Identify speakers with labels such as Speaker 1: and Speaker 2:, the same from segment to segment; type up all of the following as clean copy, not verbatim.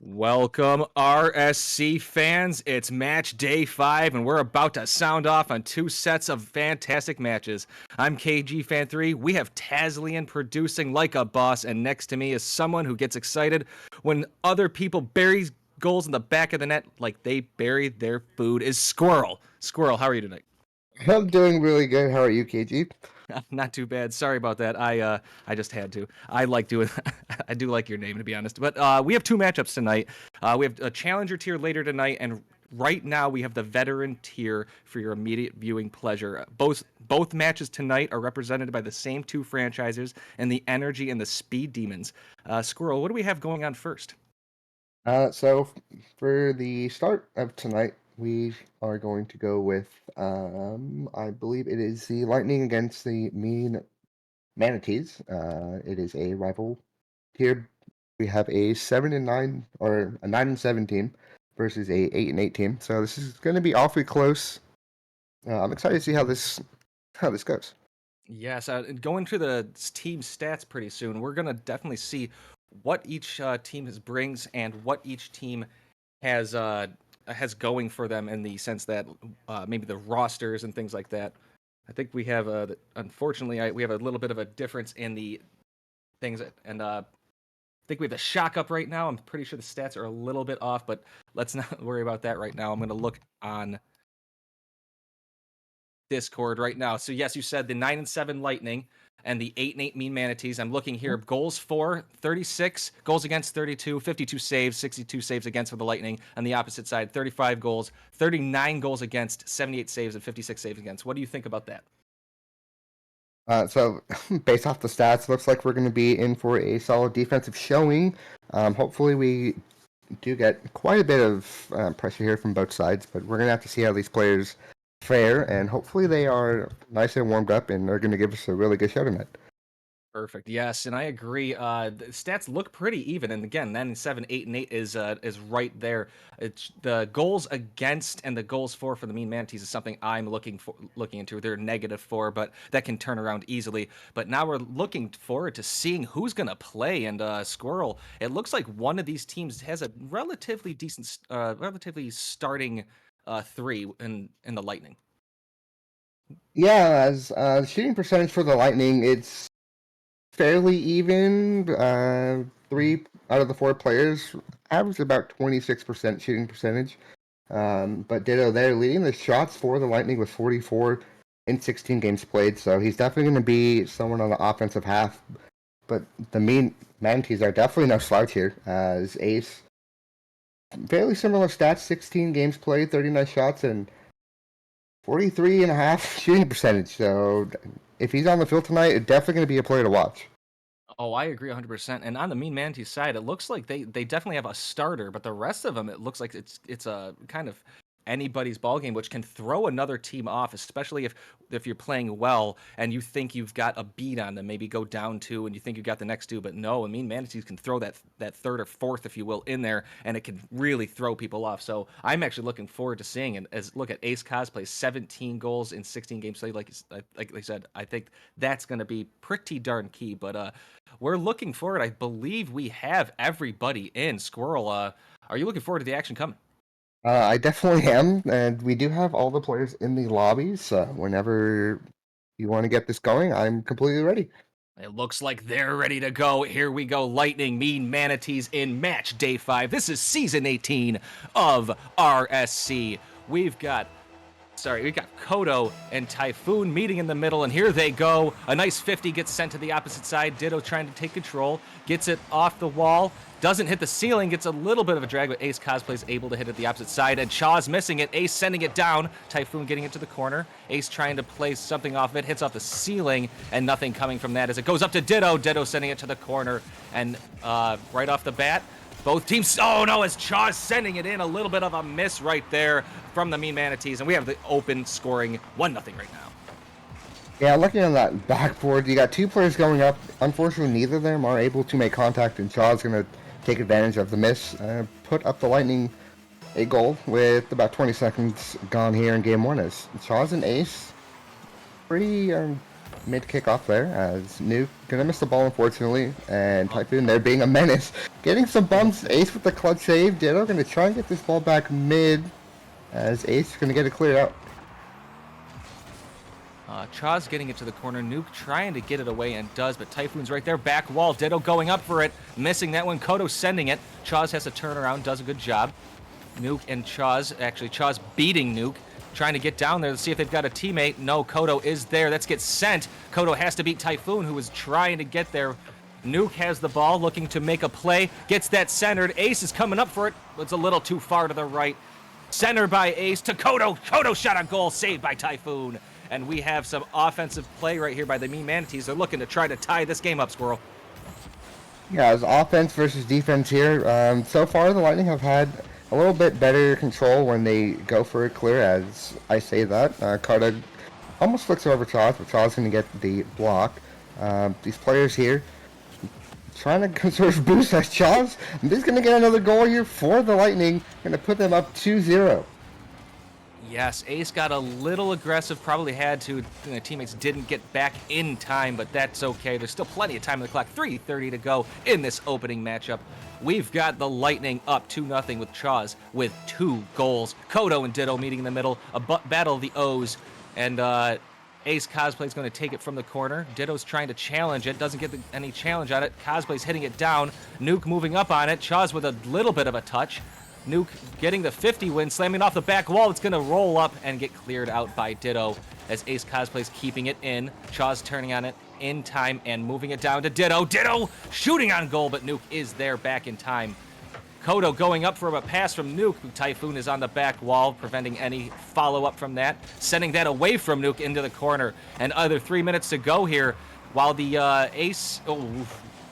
Speaker 1: Welcome, RSC fans. It's match day 5, and we're about to sound off on 2 sets of fantastic matches. I'm KG Fan 3. We have Tazlian producing like a boss, and next to me is someone who gets excited when other people bury goals in the back of the net like they bury their food. Is Squirrel. Squirrel, how are you tonight?
Speaker 2: I'm doing really good. How are you, KG?
Speaker 1: Not too bad. Sorry about that. I just had to. I like doing. I do like your name, to be honest. But we have 2 matchups tonight. We have a challenger tier later tonight, and right now we have the veteran tier for your immediate viewing pleasure. Both matches tonight are represented by the same 2 franchises and the energy and the speed demons. Squirrel, what do we have going on first?
Speaker 2: So for the start of tonight, we are going to go with, I believe it is the Lightning against the Mean Manatees. It is a rival tier. We have a 7-9 or a 9-7 team versus a 8-8 team. So this is going to be awfully close. I'm excited to see how this goes.
Speaker 1: Yes, going through the team stats pretty soon, we're gonna definitely see what each team brings and what each team has going for them in the sense that maybe the rosters and things like that. I think we have unfortunately we have a little bit of a difference in the things, and I think we have the shock up right now. I'm pretty sure the stats are a little bit off, but let's not worry about that right now. I'm gonna look on Discord right now. So yes, you said the 9-7 Lightning and the 8-8 Mean Manatees. I'm looking here. Goals for 36, goals against 32, 52 saves, 62 saves against for the Lightning. On the opposite side, 35 goals, 39 goals against, 78 saves, and 56 saves against. What do you think about that?
Speaker 2: So based off the stats, looks like we're going to be in for a solid defensive showing. Hopefully we do get quite a bit of pressure here from both sides, but we're going to have to see how these players fare, and hopefully they are nice and warmed up and are going to give us a really good show tonight.
Speaker 1: Perfect. Yes, and I agree. The stats look pretty even, and again, 9-7, 8-8 is right there. It's the goals against and the goals for the Mean Manatees is something I'm looking into. They're -4, but that can turn around easily. But now we're looking forward to seeing who's gonna play. And Squirrel, it looks like one of these teams has a relatively decent, relatively starting 3 in the Lightning.
Speaker 2: Yeah, as shooting percentage for the Lightning, it's fairly even. 3 out of the 4 players average about 26% shooting percentage. But Ditto there leading the shots for the Lightning with 44 in 16 games played. So he's definitely going to be someone on the offensive half. But the Mean Manatees are definitely no slouch here. As Ace, fairly similar stats: 16 games played, 39 shots, and 43.5 shooting percentage. So if he's on the field tonight, it's definitely going to be a player to watch.
Speaker 1: Oh, I agree 100%. And on the Mean Manatees side, it looks like they definitely have a starter, but the rest of them, it looks like it's a kind of anybody's ball game, which can throw another team off, especially if you're playing well and you think you've got a beat on them, maybe go down 2 and you think you got the next 2, but no, I mean Manatees can throw that third or fourth, if you will, in there, and it can really throw people off. So I'm actually looking forward to seeing it. As look at Ace Cosplay, 17 goals in 16 games played. Like I said, I think that's going to be pretty darn key. But we're looking forward. I believe we have everybody in. Squirrel, are you looking forward to the action coming?
Speaker 2: I definitely am, and we do have all the players in the lobbies. Whenever you want to get this going, I'm completely ready.
Speaker 1: It looks like they're ready to go. Here we go. Lightning Mean Manatees in match day 5. This is season 18 of RSC. We've got Koto and Typhoon meeting in the middle, and here they go. A nice 50 gets sent to the opposite side. Ditto trying to take control, gets it off the wall, doesn't hit the ceiling, gets a little bit of a drag, but Ace Cosplay is able to hit it the opposite side, and chawes missing it. Ace sending it down. Typhoon getting it to the corner. Ace trying to play something off of it, hits off the ceiling, and nothing coming from that as it goes up to Ditto. Ditto sending it to the corner, and right off the bat, both teams, oh no, as chawes sending it in, a little bit of a miss right there from the Mean Manatees, and we have the open scoring 1-0 right now.
Speaker 2: Yeah, looking on that backboard, you got 2 players going up. Unfortunately, neither of them are able to make contact, and Shaw's going to take advantage of the miss, put up the Lightning a goal with about 20 seconds gone here in Game 1 as Shaw's and Ace pretty mid kickoff there as Nuke gonna miss the ball unfortunately, and Typhoon there being a menace. Getting some bumps, Ace with the clutch save. Ditto gonna try and get this ball back mid as Ace gonna get it cleared out.
Speaker 1: Chawes getting it to the corner. Nuke trying to get it away and does, but Typhoon's right there. Back wall. Ditto going up for it. Missing that one. Koto sending it. Chawes has to turn around. Does a good job. Nuke and Chawes. Actually, Chawes beating Nuke. Trying to get down there to see if they've got a teammate. No, Koto is there. Let's get sent. Koto has to beat Typhoon, who is trying to get there. Nuke has the ball, looking to make a play. Gets that centered. Ace is coming up for it. It's a little too far to the right. Center by Ace to Koto. Koto shot on goal. Saved by Typhoon. And we have some offensive play right here by the Mean Manatees. They're looking to try to tie this game up, Squirrel.
Speaker 2: Yeah, it's offense versus defense here. So far, the Lightning have had a little bit better control when they go for a clear, as I say that. Koto almost flicks over Chawes, but Chawes going to get the block. These players here trying to conserve boost as Chawes. He's going to get another goal here for the Lightning. Going to put them up 2-0.
Speaker 1: Yes, Ace got a little aggressive, probably had to. Teammates didn't get back in time, but that's okay. There's still plenty of time on the clock. 3:30 to go in this opening matchup. We've got the Lightning up 2-0 with Chawes with 2 goals. Koto and Ditto meeting in the middle, a battle of the O's, and Ace Cosplay's going to take it from the corner. Ditto's trying to challenge it, doesn't get any challenge on it. Cosplay's hitting it down. Nuke moving up on it. Chawes with a little bit of a touch. Nuke getting the 50 win, slamming off the back wall. It's going to roll up and get cleared out by Ditto as Ace Cosplay's keeping it in. Chawes turning on it in time and moving it down to Ditto. Ditto shooting on goal, but Nuke is there back in time. Koto going up for a pass from Nuke. Typhoon is on the back wall, preventing any follow-up from that. Sending that away from Nuke into the corner. And other 3 minutes to go here while the Ace... Oh,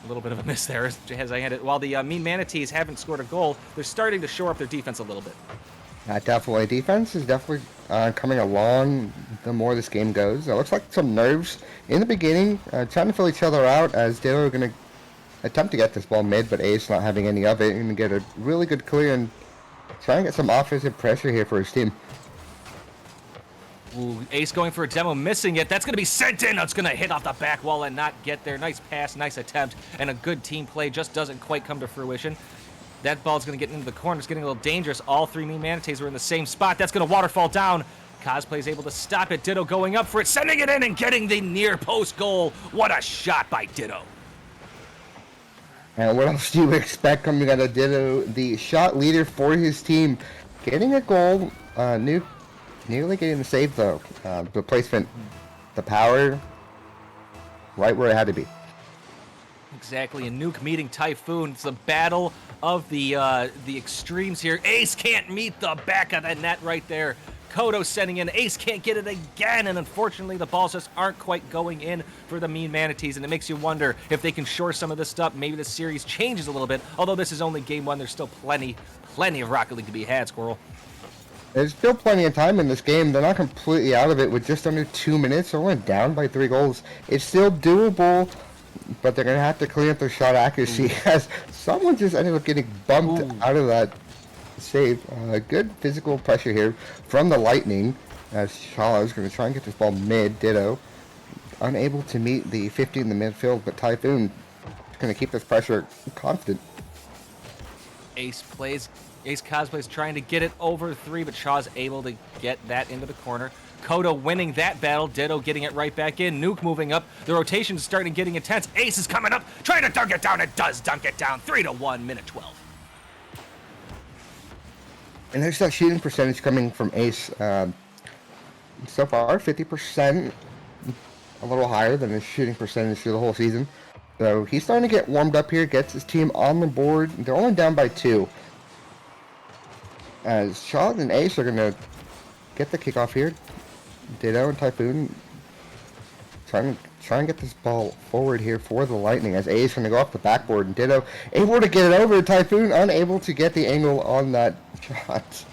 Speaker 1: a little bit of a miss there as I had it. While the Mean Manatees haven't scored a goal, they're starting to shore up their defense a little bit.
Speaker 2: Definitely. Defense is definitely coming along the more this game goes. It looks like some nerves in the beginning, trying to fill each other out as Ditto are going to attempt to get this ball mid, but Ace not having any of it, and get a really good clear and try and get some offensive pressure here for his team.
Speaker 1: Ooh, Ace going for a demo, missing it. That's going to be sent in. It's going to hit off the back wall and not get there. Nice pass, nice attempt, and a good team play. Just doesn't quite come to fruition. That ball's going to get into the corner. It's getting a little dangerous. All 3 Mean Manatees were in the same spot. That's going to waterfall down. Cosplay's able to stop it. Ditto going up for it, sending it in and getting the near post goal. What a shot by Ditto.
Speaker 2: And what else do you expect coming out of Ditto, the shot leader for his team? Getting a goal, nearly getting the save though. The placement, the power, right where it had to be.
Speaker 1: Exactly, and Nuke meeting Typhoon. It's a battle of the extremes here. Ace can't meet the back of the net right there. Koto sending in. Ace can't get it again, and unfortunately the balls just aren't quite going in for the Mean Manatees, and it makes you wonder if they can shore some of this up. Maybe the series changes a little bit. Although this is only game 1, there's still plenty of Rocket League to be had, Squirrel.
Speaker 2: There's still plenty of time in this game. They're not completely out of it with just under 2 minutes. They're only down by 3 goals. It's still doable, but they're going to have to clean up their shot accuracy as someone just ended up getting bumped out of that save. Good physical pressure here from the Lightning as Shaw is going to try and get this ball mid. Ditto unable to meet the 50 in the midfield, but Typhoon is going to keep this pressure constant.
Speaker 1: Ace Cosplay's trying to get it over 3, but Shaw's able to get that into the corner. Koto winning that battle. Ditto getting it right back in. Nuke moving up. The rotation is starting getting intense. Ace is coming up, trying to dunk it down. It does dunk it down. 3-1, minute 12.
Speaker 2: And there's that shooting percentage coming from Ace. So far, 50%, a little higher than his shooting percentage through the whole season. So he's starting to get warmed up here, gets his team on the board. They're only down by 2. As Shaw and Ace are going to get the kickoff here. Ditto and Typhoon trying to get this ball forward here for the Lightning as Ace going to go off the backboard, and Ditto able to get it over. Typhoon unable to get the angle on that shot.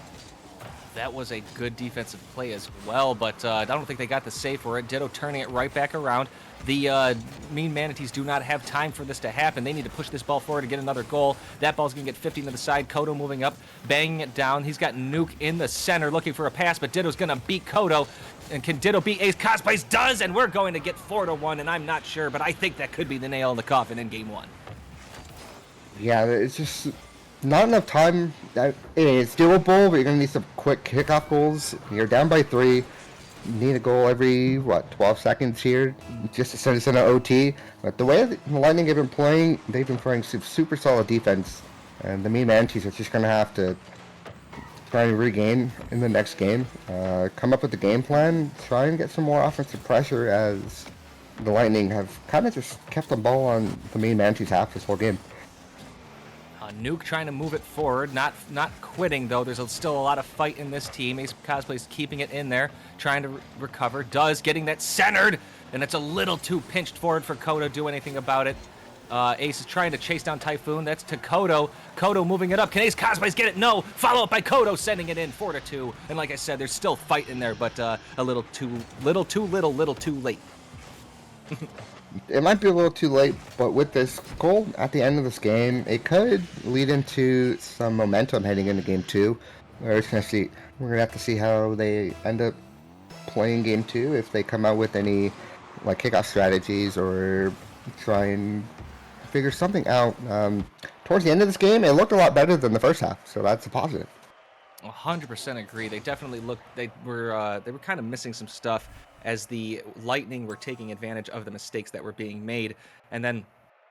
Speaker 1: That was a good defensive play as well, but I don't think they got the save for it. Ditto turning it right back around. The Mean Manatees do not have time for this to happen. They need to push this ball forward to get another goal. That ball's going to get 50 to the side. Koto moving up, banging it down. He's got Nuke in the center looking for a pass, but Ditto's going to beat Koto. And can Ditto beat Ace Cosplays? Does, and we're going to get 4-1, and I'm not sure, but I think that could be the nail in the coffin in game 1.
Speaker 2: Yeah, it's just not enough time. It's doable, but you're going to need some quick kickoff goals. You're down by 3. You need a goal every, 12 seconds here just to send us into OT. But the way the Lightning have been playing, they've been playing super solid defense. And the Manatees are just going to have to try and regain in the next game. Come up with the game plan, try and get some more offensive pressure as the Lightning have kind of just kept the ball on the Manatees half this whole game.
Speaker 1: Nuke trying to move it forward, not quitting though. There's still a lot of fight in this team. Ace Cosplay's keeping it in there, trying to recover. Does, getting that centered, and it's a little too pinched forward for Koto to do anything about it. Ace is trying to chase down Typhoon. That's to Koto. Koto moving it up. Can Ace Cosplays get it? No. Follow up by Koto, sending it in 4-2. And like I said, there's still fight in there, but a little too late.
Speaker 2: It might be a little too late, but with this goal at the end of this game, it could lead into some momentum heading into game 2. We're gonna have to see how they end up playing game 2, if they come out with any like kickoff strategies or try and figure something out. Towards the end of this game, it looked a lot better than the first half, so that's a positive.
Speaker 1: 100% agree. They definitely looked. They were kind of missing some stuff as the Lightning were taking advantage of the mistakes that were being made, and then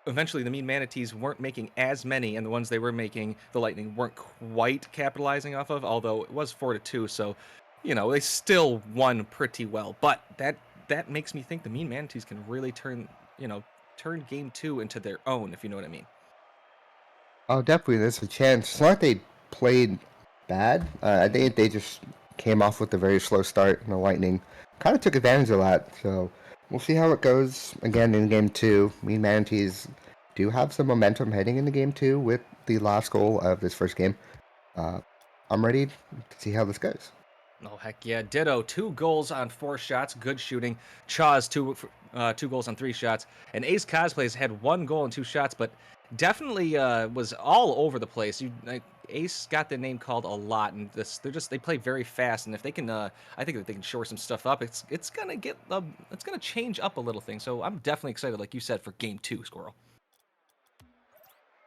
Speaker 1: eventually the Manatees weren't making as many, and the ones they were making, the Lightning weren't quite capitalizing off of. Although it was 4-2, so they still won pretty well. But that makes me think the Manatees can really turn game 2 into their own, if you know what I mean.
Speaker 2: Oh, definitely, there's a chance. It's not like they played bad. I think they just came off with a very slow start, and the Lightning kind of took advantage of that. So we'll see how it goes again in game 2. Manatees do have some momentum heading into game 2 with the last goal of this first game. I'm ready to see how this goes.
Speaker 1: Oh, heck yeah. Ditto, 2 goals on 4 shots. Good shooting. Chawes, 2 goals on 3 shots. And Ace Cosplays had 1 goal and 2 shots, but definitely was all over the place. Ace got the name called a lot, and they play very fast. And if they can, I think if they can shore some stuff up, it's gonna change up a little thing. So I'm definitely excited, like you said, for game 2, Squirrel.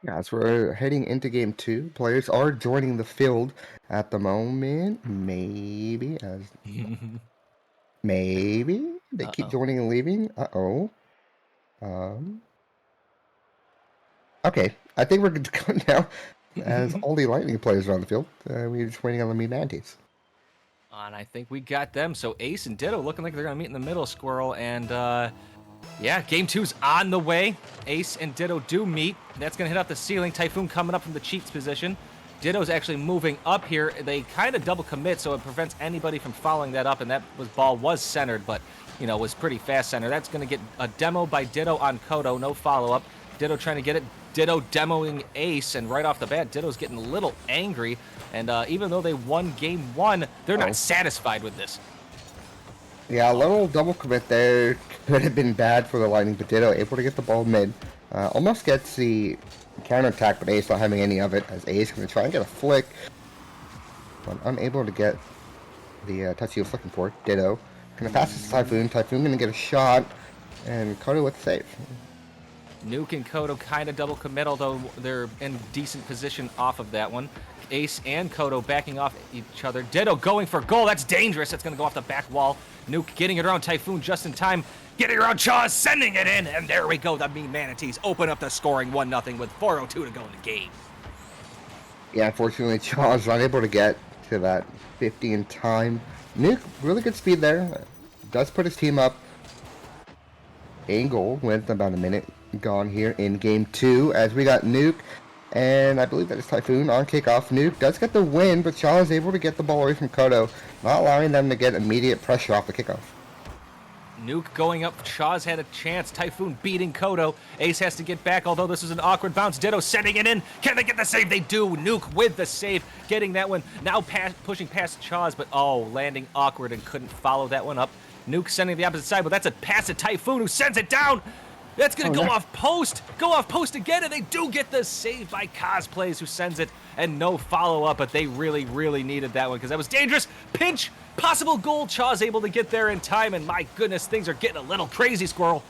Speaker 2: Yeah, as we're heading into game 2, players are joining the field at the moment. Maybe they keep joining and leaving. Okay, I think we're good to go now. As all the Lightning players are on the field, we're just waiting on the Manatees.
Speaker 1: And I think we got them. So Ace and Ditto looking like they're gonna meet in the middle, Squirrel, and yeah, game 2's on the way. Ace and Ditto do meet. That's going to hit off the ceiling. Typhoon coming up from the Cheats position. Ditto's actually moving up here. They kind of double commit, so it prevents anybody from following that up, and that ball was centered, but, was pretty fast centered. That's going to get a demo by Ditto on Koto. No follow-up. Ditto trying to get it. Ditto demoing Ace, and right off the bat, Ditto's getting a little angry, and even though they won game 1, they're not satisfied with this.
Speaker 2: Yeah, a little double commit there could have been bad for the Lightning, but Ditto able to get the ball mid. Almost gets the counterattack, but Ace not having any of it, as Ace going to try and get a flick. But unable to get the touch he was looking for. Ditto going to pass it to Typhoon. Typhoon going to get a shot, and Koto with the save.
Speaker 1: Nuke and Koto kind of double commit, although they're in decent position off of that one. Ace and Koto backing off each other. Ditto going for goal. That's dangerous. That's going to go off the back wall. Nuke getting it around Typhoon just in time. Getting around Chawes, sending it in. And there we go. The Manatees open up the scoring 1-0 with 4:02 to go in the game.
Speaker 2: Yeah, unfortunately, Chawes not able to get to that 50 in time. Nuke, really good speed there. Does put his team up. A goal with about a minute gone here in game 2, as we got Nuke. And I believe that is Typhoon on kickoff. Nuke does get the win, but Shaw is able to get the ball away from Koto, not allowing them to get immediate pressure off the kickoff.
Speaker 1: Nuke going up. Chawes had a chance. Typhoon beating Koto. Ace has to get back, although this is an awkward bounce. Ditto sending it in. Can they get the save? They do. Nuke with the save, getting that one. Now pushing past Chawes, but landing awkward and couldn't follow that one up. Nuke sending the opposite side, but that's a pass to Typhoon, who sends it down. That's going to
Speaker 2: Oh,
Speaker 1: go
Speaker 2: no.
Speaker 1: off post. Go off post again, and they do get the save by Cosplays, who sends it, and no follow-up, but they really, really needed that one because that was dangerous. Pinch, possible goal. Chaw's able to get there in time, and my goodness, things are getting a little crazy, Squirrel.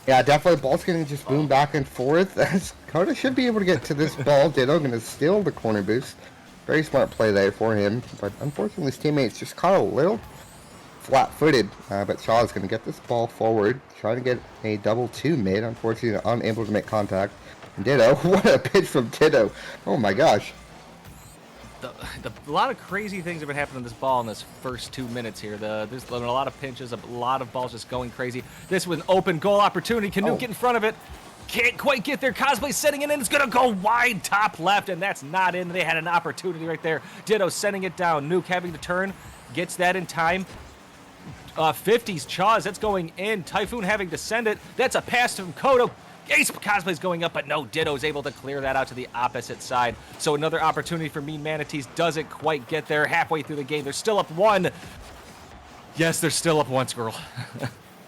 Speaker 2: Yeah, definitely. Ball's getting just boom back and forth. As Koto should be able to get to this ball. Ditto going to steal the corner boost. Very smart play there for him. But unfortunately, his teammates just caught a little flat-footed. But Shaw is going to get this ball forward. Trying to get a double two mid. Unfortunately, unable to make contact. And Ditto, what a pitch from Ditto. Oh my gosh.
Speaker 1: A lot of crazy things have been happening in this ball in this first 2 minutes here. There's been a lot of pinches, a lot of balls just going crazy. This was an open goal opportunity. Can Nuke get in front of it? Can't quite get there. Cosplay setting it in. It's going to go wide top left, and that's not in. They had an opportunity right there. Ditto sending it down. Nuke having to turn. Gets that in time. 50s Chaws. That's going in. Typhoon having to send it. That's a pass from Koto. Ace Cosplay's going up, but no, Ditto's able to clear that out to the opposite side. So another opportunity for Mean Manatees doesn't quite get there. Halfway through the game, they're still up one. Yes, they're still up one, Squirrel.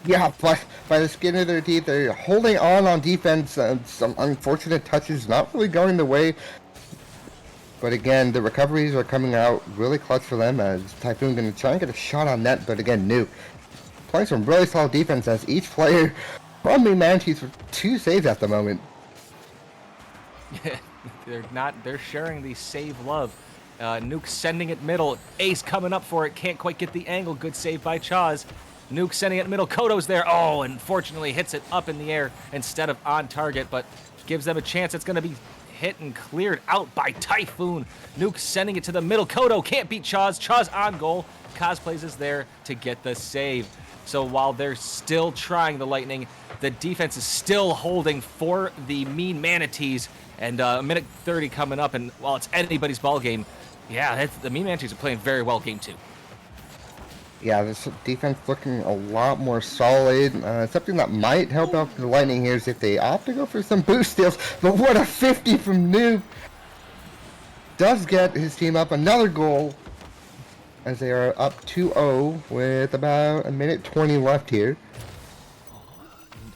Speaker 2: Yeah, by the skin of their teeth, they're holding on defense. Some unfortunate touches, not really going the way. But again, the recoveries are coming out really clutch for them as Typhoon going to try and get a shot on net. But again, Nuke playing some really solid defense as each player from Mean Manatees for 2 saves at the moment.
Speaker 1: They're sharing the save love. Nuke sending it middle. Ace coming up for it. Can't quite get the angle. Good save by Chaws. Nuke sending it middle. Koto's there. Oh, unfortunately hits it up in the air instead of on target, but gives them a chance. It's going to be hit and cleared out by Typhoon. Nuke sending it to the middle. Koto can't beat Chaws. Chaws on goal. Cosplays is there to get the save. So while they're still trying the Lightning, the defense is still holding for the Mean Manatees. And a minute 30 coming up, and while it's anybody's ball game, yeah, the Mean Manatees are playing very well game 2.
Speaker 2: Yeah, this defense looking a lot more solid. Something that might help out the Lightning here is if they opt to go for some boost steals. But what a 50 from Nuke! Does get his team up another goal as they are up 2-0 with about a minute 20 left here.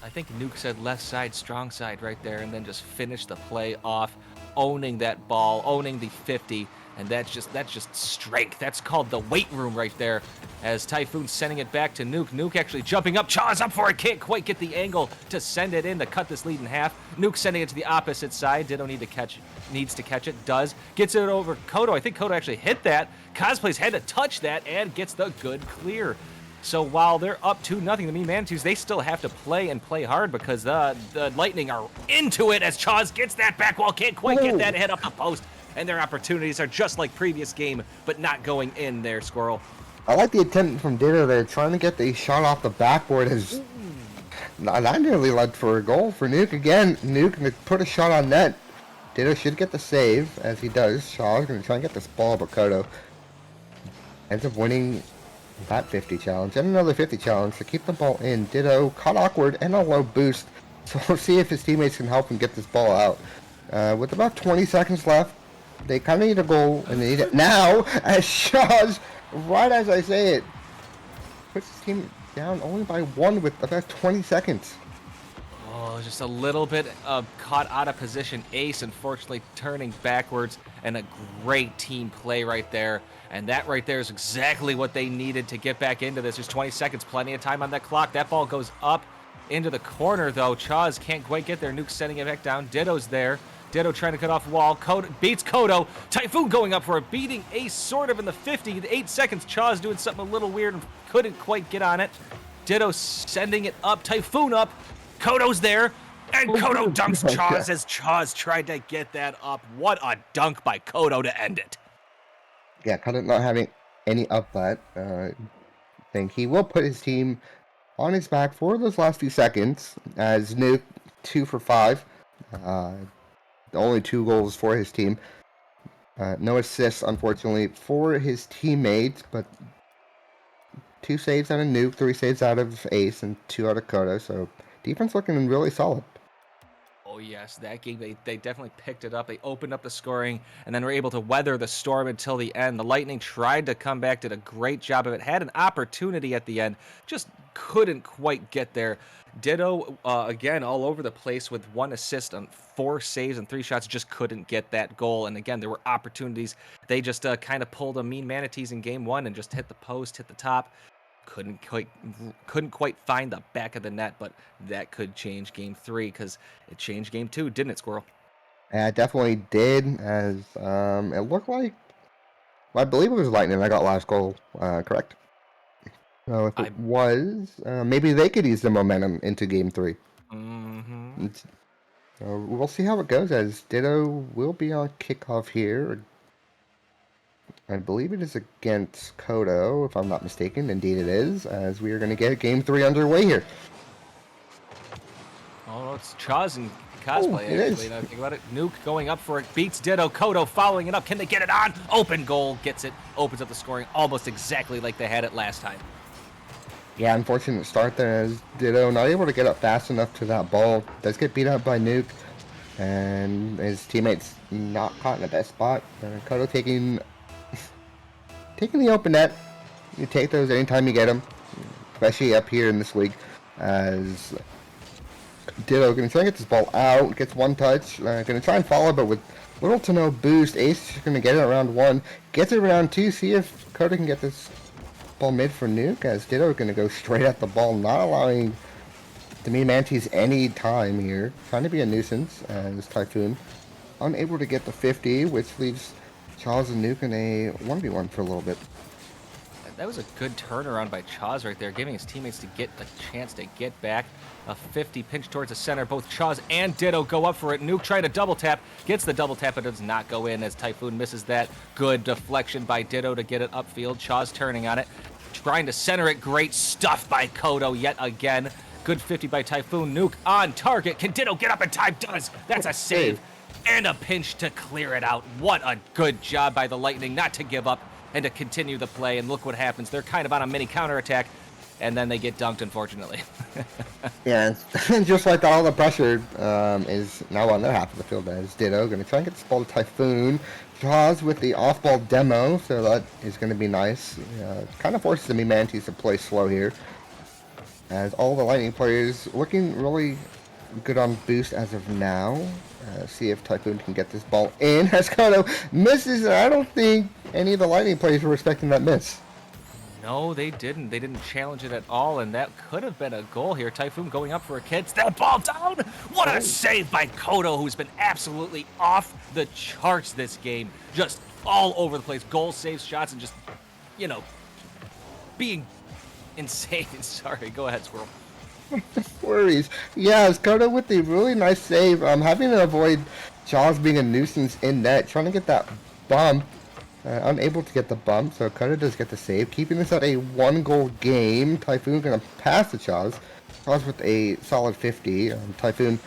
Speaker 1: I think Nuke said left side, strong side right there, and then just finished the play off, owning that ball, owning the 50. And that's just strength. That's called the weight room right there. As Typhoon sending it back to Nuke. Nuke actually jumping up. Chaws up for it. Can't quite get the angle to send it in to cut this lead in half. Nuke sending it to the opposite side. Ditto needs to catch it. Does. Gets it over Koto. I think Koto actually hit that. Cosplay's had to touch that and gets the good clear. So while they're up 2-0, the Mean Manatees, they still have to play and play hard because the Lightning are into it as Chaws gets that back wall. Can't quite get that head up the post. And their opportunities are just like previous game, but not going in there, Squirrel.
Speaker 2: I like the attempt from Ditto there, trying to get the shot off the backboard. Has that nearly led for a goal for Nuke again. Nuke going to put a shot on net. Ditto should get the save, as he does. Shaw's going to try and get this ball, but Koto ends up winning that 50 challenge and another 50 challenge to keep the ball in. Ditto caught awkward and a low boost, so we'll see if his teammates can help him get this ball out. With about 20 seconds left, they kind of need a goal, and they need it now, as Shaw's, right as I say it, puts his team down only by 1 with about 20 seconds.
Speaker 1: Oh, just a little bit caught out of position. Ace, unfortunately, turning backwards, and a great team play right there. And that right there is exactly what they needed to get back into this. There's 20 seconds, plenty of time on that clock. That ball goes up into the corner, though. Chaws can't quite get there. Nuke sending it back down. Ditto's there. Ditto trying to cut off the wall. Koto beats Koto. Typhoon going up for a beating Ace sort of in the 50. 8 seconds. Chaws doing something a little weird and couldn't quite get on it. Ditto sending it up. Typhoon up. Koto's there. And Koto dunks Chaws as Chaws tried to get that up. What a dunk by Koto to end it.
Speaker 2: Yeah, Koto not having any uplet. I think he will put his team on his back for those last few seconds as Nuke 2 for 5. Only 2 goals for his team. No assists, unfortunately, for his teammates, but 2 saves out of Nuke, 3 saves out of Ace, and 2 out of Koto. So defense looking really solid.
Speaker 1: Oh, yes, that game, they definitely picked it up. They opened up the scoring and then were able to weather the storm until the end. The Lightning tried to come back, did a great job of it, had an opportunity at the end, just couldn't quite get there. Ditto, again, all over the place with 1 assist on 4 saves and 3 shots, just couldn't get that goal. And again, there were opportunities. They just kind of pulled a mean Manatees in game 1 and just hit the post, hit the top. Couldn't quite find the back of the net, but that could change game 3 because it changed game 2, didn't it, Squirrel?
Speaker 2: Yeah, it definitely did, as it looked like, well, I believe it was Lightning that got last goal, correct? So if it was, maybe they could use the momentum into game 3.
Speaker 1: Mm-hmm.
Speaker 2: So we'll see how it goes, as Ditto will be on kickoff here. I believe it is against Koto, if I'm not mistaken. Indeed it is, as we are going to get game 3 underway here.
Speaker 1: Oh, it's chawes and cosplay,
Speaker 2: it
Speaker 1: actually.
Speaker 2: is.
Speaker 1: Now think about it. Nuke going up for it, beats Ditto. Koto following it up. Can they get it on? Open goal, gets it, opens up the scoring almost exactly like they had it last time.
Speaker 2: Yeah, unfortunate start there, as Ditto not able to get up fast enough to that ball. Does get beat up by Nuke, and his teammates not caught in the best spot. Koto taking the open net. You take those anytime you get them, especially up here in this league, as Ditto going to try and get this ball out, gets 1 touch, going to try and follow, but with little to no boost. Ace is going to get it around 1, gets it around 2, see if Koto can get this ball mid for Nuke, as Ditto going to go straight at the ball, not allowing the mean Manatees any time here, trying to be a nuisance, as Typhoon unable to get the 50, which leaves chawes and Nuke in a 1v1 for a little bit.
Speaker 1: That was a good turnaround by chawes right there, giving his teammates to get a chance to get back. A 50 pinch towards the center. Both chawes and Ditto go up for it. Nuke trying to double tap. Gets the double tap, but does not go in as Typhoon misses that. Good deflection by Ditto to get it upfield. Chawes turning on it. Trying to center it. Great stuff by Koto yet again. Good 50 by Typhoon. Nuke on target. Can Ditto get up in time? Does. That's a save. And a pinch to clear it out. What a good job by the Lightning not to give up and to continue the play. And look what happens. They're kind of on a mini counterattack, and then they get dunked, unfortunately.
Speaker 2: Yeah, and just like all the pressure is now on their half of the field, as Ditto going to try and get this ball to Typhoon. Chawes with the off-ball demo, so that is going to be nice. Kind of forces the Manatees to play slow here, as all the Lightning players looking really good on boost as of now. See if Typhoon can get this ball in, as Koto misses. I don't think any of the Lightning players were expecting that miss.
Speaker 1: No, they didn't. They didn't challenge it at all, and that could have been a goal here. Typhoon going up for a kick. That ball down! What a save by Koto, who's been absolutely off the charts this game. Just all over the place. Goal saves, shots, and just, you know, being insane. Sorry, go ahead, Squirrel.
Speaker 2: Worries. Yeah, it's Koto with the really nice save. Having to avoid chawes being a nuisance in net, trying to get that bump. Unable to get the bump, so Koto does get the save, keeping this at a 1-goal game. Typhoon gonna pass the chawes. Chawes with a solid 50. Typhoon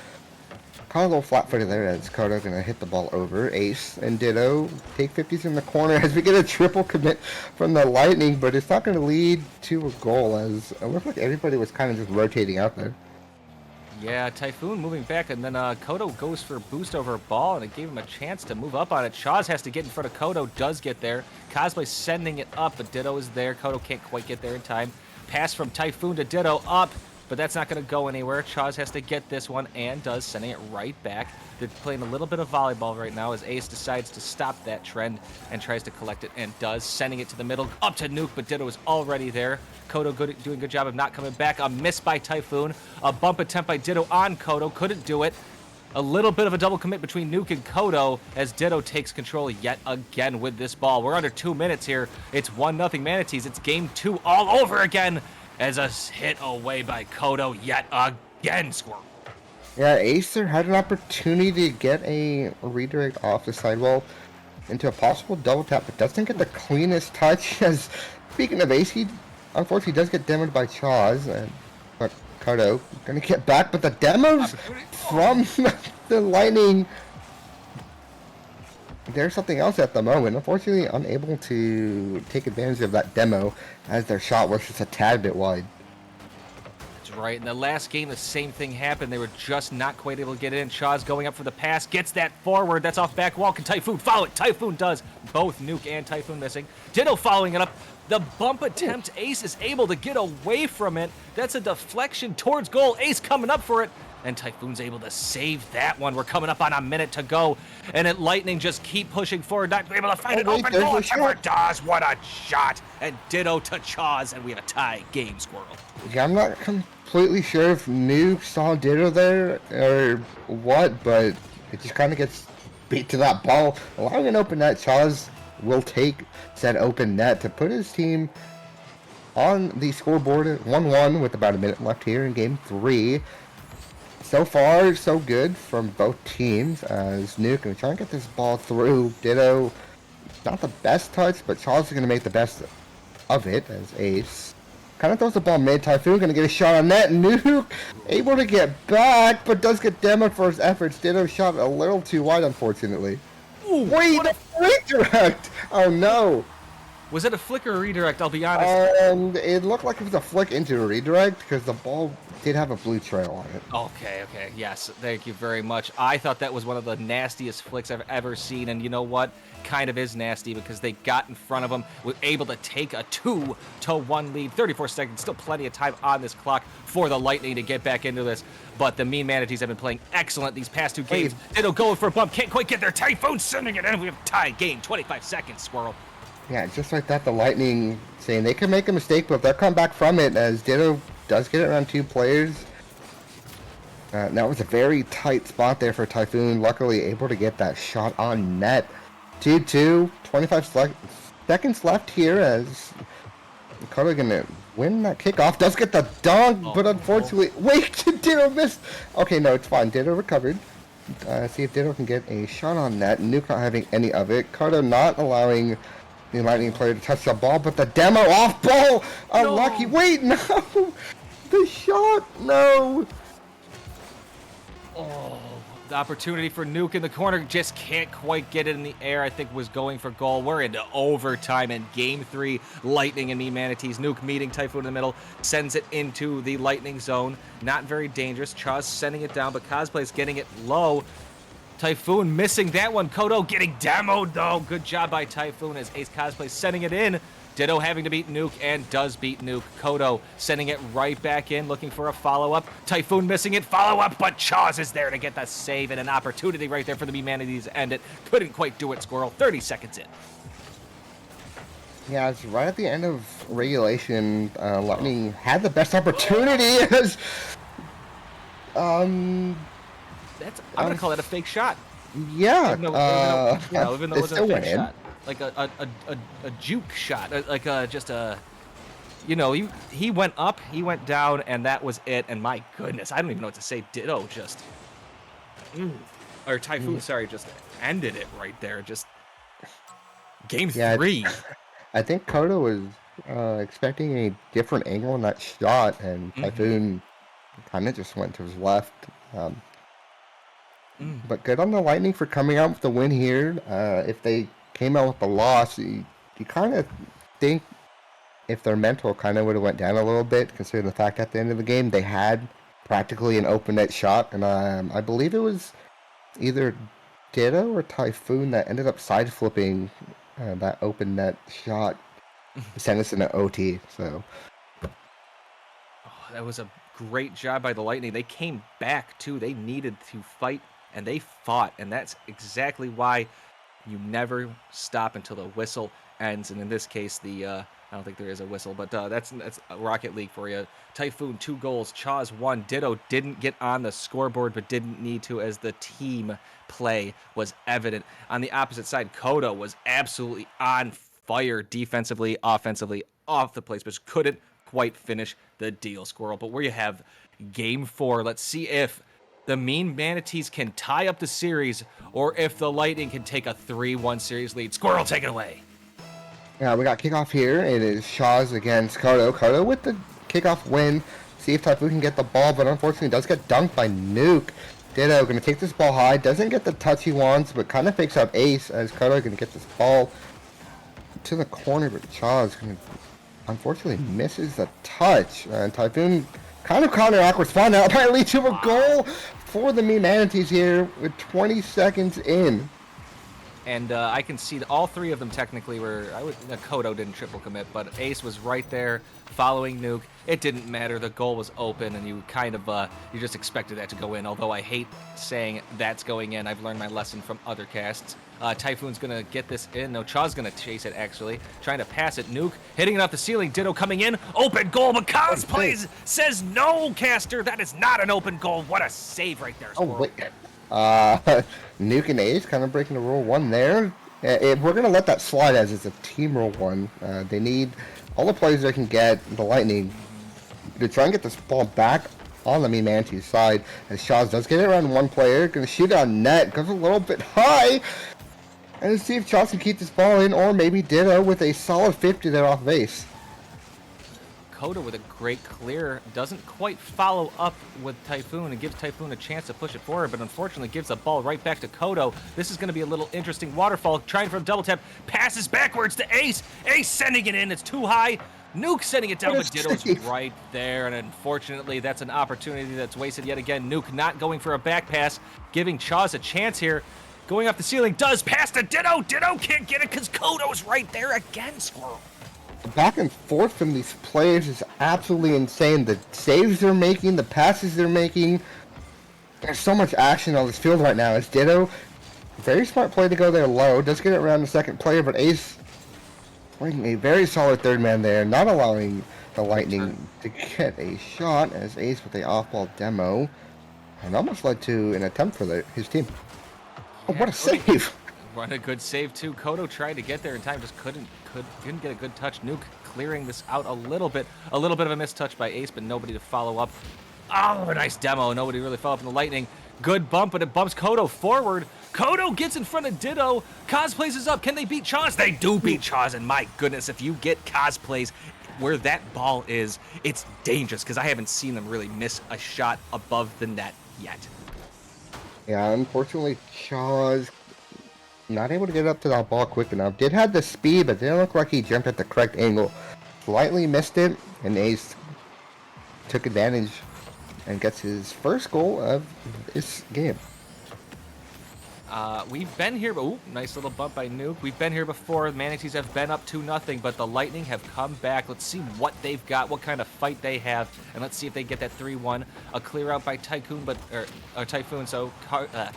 Speaker 2: caught a little flat-footed there, as Koto gonna hit the ball over. Ace and Ditto take 50s in the corner as we get a triple commit from the Lightning, but it's not gonna lead to a goal, as it looked like everybody was kind of just rotating out there.
Speaker 1: Yeah, Typhoon moving back, and then Koto goes for boost over a ball, and it gave him a chance to move up on it. Chawes has to get in front of Koto, does get there. Cosplay sending it up, but Ditto is there. Koto can't quite get there in time. Pass from Typhoon to Ditto up, but that's not going to go anywhere. Chawes has to get this one, and does, sending it right back. They're playing a little bit of volleyball right now as Ace decides to stop that trend and tries to collect it, and does, sending it to the middle, up to Nuke, but Ditto is already there. Koto doing a good job of not coming back. A miss by Typhoon. A bump attempt by Ditto on Koto. Couldn't do it. A little bit of a double commit between Nuke and Koto as Ditto takes control yet again with this ball. We're under 2 minutes here. It's 1-0 Manatees. It's game 2 all over again as a hit away by Koto yet again, Squirrel.
Speaker 2: Yeah, Ace there had an opportunity to get a redirect off the sidewall into a possible double tap, but doesn't get the cleanest touch. As speaking of Ace, he unfortunately does get demoed by chawes, but Koto gonna get back, but the demos from the Lightning, there's something else at the moment. Unfortunately, unable to take advantage of that demo, as their shot was just a tad bit wide.
Speaker 1: That's right? In the last game, the same thing happened. They were just not quite able to get in. Chawes going up for the pass, gets that forward. That's off back wall. Can Typhoon follow it? Typhoon does. Both Nuke and Typhoon missing. Ditto following it up. The bump attempt, Ace is able to get away from it. That's a deflection towards goal. Ace coming up for it. And Typhoon's able to save that one. We're coming up on a minute to go. And at Lightning just keep pushing forward, not able to find an open goal. Never does. What a shot. And Ditto to Chawes, and we have a tie game, Squirrel.
Speaker 2: Yeah, I'm not completely sure if Nuke saw Ditto there or what, but it just kind of gets beat to that ball. Allowing an open net, Chawes will take said open net to put his team on the scoreboard at 1-1 with about a minute left here in game 3. So far, so good from both teams as Nuke going to try and get this ball through. Ditto, not the best touch, but Chawes is going to make the best of it as Ace kind of throws the ball mid. Typhoon going to get a shot on net. Nuke able to get back, but does get demoed for his efforts. Ditto shot a little too wide, unfortunately.
Speaker 1: Ooh,
Speaker 2: wait, a redirect! Oh no!
Speaker 1: Was it a flick or a redirect? I'll be honest.
Speaker 2: It looked like it was a flick into a redirect because the ball did have a blue trail on it.
Speaker 1: Okay, yes, thank you very much. I thought that was one of the nastiest flicks I've ever seen, and you know what? Kind of is nasty because they got in front of him, were able to take a 2-1 lead. 34 seconds, still plenty of time on this clock for the Lightning to get back into this, but the Mean Manatees have been playing excellent these past 2 games. Ditto going for a bump, can't quite get their Typhoon sending it in. We have tie game, 25 seconds, Squirrel.
Speaker 2: Yeah, just like that, the Lightning saying they can make a mistake, but they'll come back from it as Ditto does get it around 2 players. That was a very tight spot there for Typhoon, luckily able to get that shot on net. 2-2, 25 seconds left here as Koto gonna win that kickoff. Does get the dunk, but unfortunately, wait, Ditto missed. Okay, no, it's fine. Ditto recovered. See if Ditto can get a shot on net. Nuke not having any of it. Koto not allowing the Lightning player to touch the ball, but the demo off ball! Unlucky. No. Wait, no! The shot! No!
Speaker 1: Oh, the opportunity for Nuke in the corner just can't quite get it in the air. I think was going for goal. We're into overtime in game 3. Lightning and Mean Manatees. Nuke meeting Typhoon in the middle, sends it into the Lightning zone. Not very dangerous. Chawes sending it down, but Cosplay's getting it low. Typhoon missing that one. Koto getting demoed, though. Good job by Typhoon as Ace Cosplay sending it in. Ditto having to beat Nuke and does beat Nuke. Koto sending it right back in, looking for a follow-up. Typhoon missing it, follow-up, but Chawes is there to get the save and an opportunity right there for the Manatees to end it. Couldn't quite do it, Squirrel. 30 seconds in.
Speaker 2: Yeah, it's right at the end of regulation. Lightning had the best opportunity as...
Speaker 1: I'm gonna call that a fake shot.
Speaker 2: Yeah.
Speaker 1: Even though it wasn't a fake shot, like a juke shot, like just a, he went up, he went down, and that was it. And my goodness, I don't even know what to say. Ditto just, or Typhoon, sorry, just ended it right there. Just game 3.
Speaker 2: I think Koto was expecting a different angle on that shot, and Typhoon kind of just went to his left. But good on the Lightning for coming out with the win here. If they came out with the loss, you kind of think if their mental kind of would have went down a little bit, considering the fact at the end of the game they had practically an open net shot, and I believe it was either Ditto or Typhoon that ended up side flipping that open net shot to send us into OT. So
Speaker 1: that was a great job by the Lightning. They came back too. They needed to fight. And they fought, and that's exactly why you never stop until the whistle ends. And in this case, I don't think there is a whistle, but that's Rocket League for you. Typhoon 2 goals, Chawes 1. Ditto didn't get on the scoreboard, but didn't need to, as the team play was evident. On the opposite side, Koto was absolutely on fire defensively, offensively, off the place, but couldn't quite finish the deal, Squirrel. But where you have game 4, let's see if the Mean Manatees can tie up the series, or if the Lightning can take a 3-1 series lead. Squirrel, take it away.
Speaker 2: Yeah, we got kickoff here. It is Chawes against Koto. Koto with the kickoff win. See if Typhoon can get the ball, but unfortunately does get dunked by Nuke. Ditto going to take this ball high. Doesn't get the touch he wants, but kind of picks up Ace as Koto going to get this ball to the corner, but Chawes going to unfortunately misses the touch. And Typhoon kind of caught an awkward spot now. Might lead to a goal for the Manatees here with 20 seconds in.
Speaker 1: And I can see that all three of them technically were. Koto didn't triple commit, but Ace was right there following Nuke. It didn't matter. The goal was open, and you kind of you just expected that to go in. Although I hate saying that's going in. I've learned my lesson from other casts. Typhoon's gonna get this in. No, Chaw's gonna chase it actually, trying to pass it. Nuke hitting it off the ceiling. Ditto coming in. Open goal, but Cosplays says no, caster. That is not an open goal. What a save right there, Squirrel.
Speaker 2: Oh wait. Nuke and Ace kind of breaking the rule one there. We're going to let that slide as it's a team rule one. They need all the players they can get, the Lightning, to try and get this ball back on the Manatees side. As chawes does get it around one player, going to shoot it on net, goes a little bit high. And let's see if chawes can keep this ball in, or maybe Ditto with a solid 50 there off base.
Speaker 1: Koto with a great clear, doesn't quite follow up with Typhoon and gives Typhoon a chance to push it forward, but unfortunately gives the ball right back to Koto. This is going to be a little interesting. Waterfall trying for a double tap, passes backwards to Ace. Ace sending it in, it's too high. Nuke sending it down, but Ditto's right there, and unfortunately that's an opportunity that's wasted yet again. Nuke not going for a back pass, giving chawes a chance here. Going off the ceiling, does pass to Ditto. Ditto can't get it because Koto's right there again, Squirrel.
Speaker 2: The back and forth from these players is absolutely insane. The saves they're making, the passes they're making. There's so much action on this field right now. It's Ditto. Very smart play to go there low. Does get it around the second player, but Ace playing a very solid third man there, not allowing the Lightning to get a shot as Ace with the off-ball demo. And almost led to an attempt for his team. Oh, what a save!
Speaker 1: Run a good save too. Koto tried to get there in time, just couldn't get a good touch. Nuke clearing this out a little bit of a missed touch by Ace, but nobody to follow up. Oh, a nice demo. Nobody really followed up in the Lightning. Good bump, but it bumps Koto forward. Koto gets in front of Ditto. Cosplays is up. Can they beat chawes? They do beat chawes, and my goodness, if you get Cosplays where that ball is, it's dangerous because I haven't seen them really miss a shot above the net yet.
Speaker 2: Yeah, unfortunately, chawes not able to get up to that ball quick enough. Did have the speed, but didn't look like he jumped at the correct angle. Slightly missed it, and Ace took advantage and gets his first goal of this game.
Speaker 1: We've been here, but ooh, nice little bump by Nuke. We've been here before. The Manatees have been up 2-0, but the Lightning have come back. Let's see what they've got, what kind of fight they have, and let's see if they get that 3-1. A clear out by Typhoon, Typhoon. So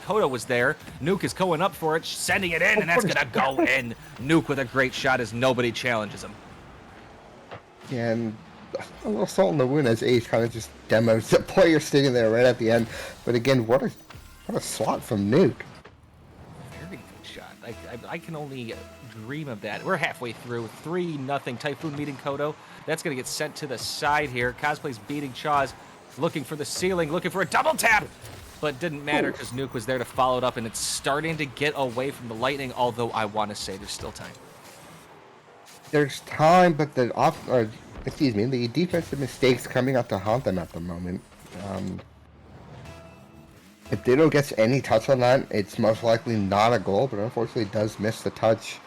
Speaker 1: Koto was there. Nuke is going up for it, sending it in, and that's gonna go in. Nuke with a great shot as nobody challenges him.
Speaker 2: And a little salt in the wound as Ace kind of just demos the player sitting there right at the end. But again, what a slot from Nuke.
Speaker 1: I can only dream of that. We're halfway through. 3-0 Typhoon meeting Koto. That's going to get sent to the side here. Cosplay's beating chawes, looking for the ceiling, looking for a double tap. But didn't matter because Nuke was there to follow it up, and it's starting to get away from the Lightning, although I want to say there's still time.
Speaker 2: There's time, but the defensive mistakes coming up to haunt them at the moment. If Ditto gets any touch on that, it's most likely not a goal, but unfortunately does miss the touch.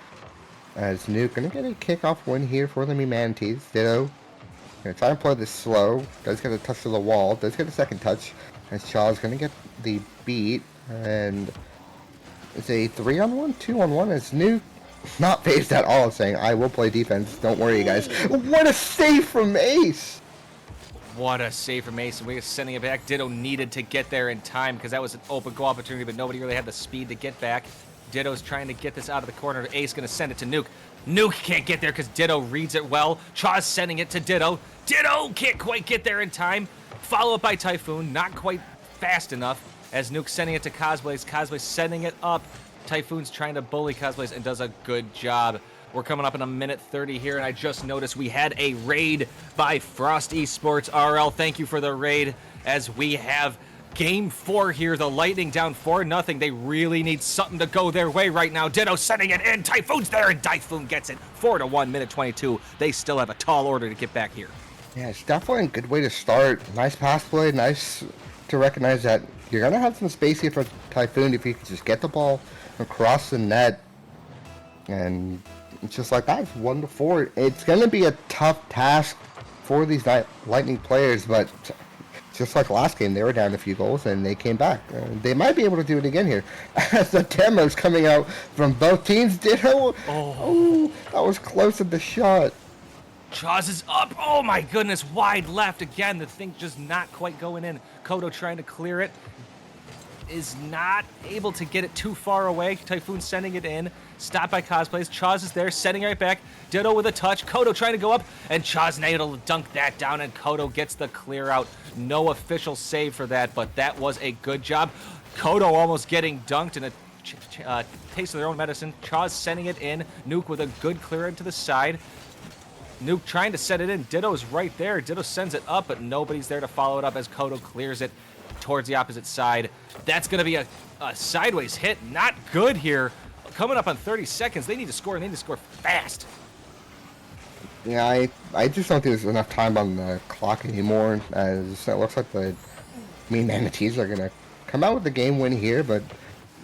Speaker 2: As Nuke gonna get a kickoff win here for the Manatees. Ditto gonna try and play this slow. Does get a touch to the wall. Does get a second touch. As chawes gonna get the beat, and it's a 3-on-1, 2-on-1 as Nuke not phased at all, saying I will play defense. Don't worry, guys. What a save from Ace!
Speaker 1: What a save from Ace. We're sending it back. Ditto needed to get there in time because that was an open goal opportunity, but nobody really had the speed to get back. Ditto's trying to get this out of the corner. Ace going to send it to Nuke. Nuke can't get there because Ditto reads it well. chawes sending it to Ditto. Ditto can't quite get there in time. Follow up by Typhoon. Not quite fast enough as Nuke sending it to Cosplays. Cosplays sending it up. Typhoon's trying to bully Cosplays and does a good job. We're coming up in a minute 30 here, and I just noticed we had a raid by Frost Esports RL. Thank you for the raid, as we have Game 4 here. The Lightning down 4-0. They really need something to go their way right now. Ditto sending it in. Typhoon's there, and Typhoon gets it. 4-1, minute 22. They still have a tall order to get back here.
Speaker 2: Yeah, it's definitely a good way to start. Nice pass play. Nice to recognize that you're going to have some space here for Typhoon if you can just get the ball across the net. And just like that, it's 1-4. It's going to be a tough task for these Lightning players, but just like last game, they were down a few goals and they came back. They might be able to do it again here. As the demos coming out from both teams. Ditto. Oh, that was close at the shot.
Speaker 1: Chawes is up. Oh my goodness, wide left again. The thing just not quite going in. Koto trying to clear it. Is not able to get it too far away. Typhoon sending it in. Stopped by Cosplays. Chawes is there, sending right back. Ditto with a touch. Koto trying to go up, and Chawes not able to dunk that down, and Koto gets the clear out. No official save for that, but that was a good job. Koto almost getting dunked in a taste of their own medicine. Chawes sending it in. Nuke with a good clear into the side. Nuke trying to set it in. Ditto's right there. Ditto sends it up, but nobody's there to follow it up as Koto clears it towards the opposite side. That's going to be a sideways hit. Not good here. Coming up on 30 seconds. They need to score, and they need to score fast.
Speaker 2: Yeah, I just don't think there's enough time on the clock anymore, as it looks like the Manatees are going to come out with the game win here, but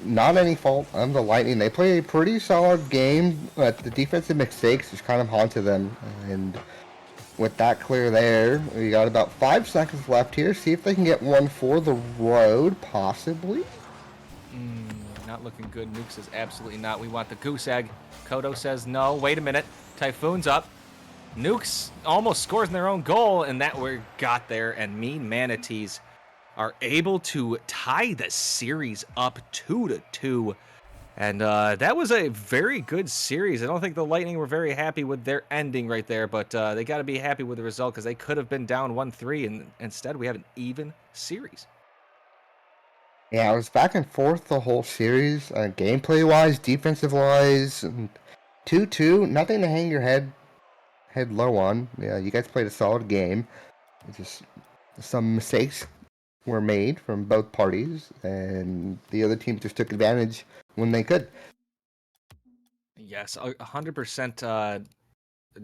Speaker 2: not any fault of the Lightning. They play a pretty solid game, but the defensive mistakes just kind of haunted them, and with that clear there, we got about 5 seconds left here. See if they can get one for the road, possibly.
Speaker 1: Not looking good. Nuke says absolutely not. We want the goose egg. Koto says no. Wait a minute. Typhoon's up. Nuke's almost scores in their own goal, and that we got there. And Manatees are able to tie the series up 2-2. And that was a very good series. I don't think the Lightning were very happy with their ending right there, but they got to be happy with the result because they could have been down 1-3, and instead we have an even series.
Speaker 2: Yeah, it was back and forth the whole series, gameplay-wise, defensive-wise, 2-2, nothing to hang your head low on. Yeah, you guys played a solid game. It's just some mistakes were made from both parties, and the other team just took advantage when they could.
Speaker 1: Yes, 100%.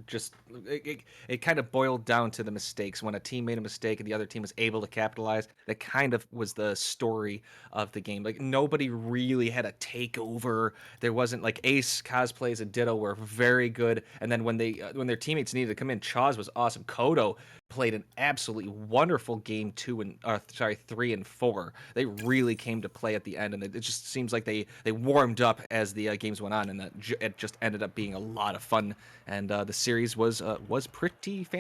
Speaker 1: Just it kind of boiled down to the mistakes. When a team made a mistake and the other team was able to capitalize, that kind of was the story of the game. Like, nobody really had a takeover. There wasn't like Ace, Cosplays, and Ditto were very good, and then when when their teammates needed to come in, Chawes was awesome. Koto played an absolutely wonderful game 3 and 4. They really came to play at the end, and it just seems like they warmed up as the games went on, and it just ended up being a lot of fun. And the series was pretty fantastic.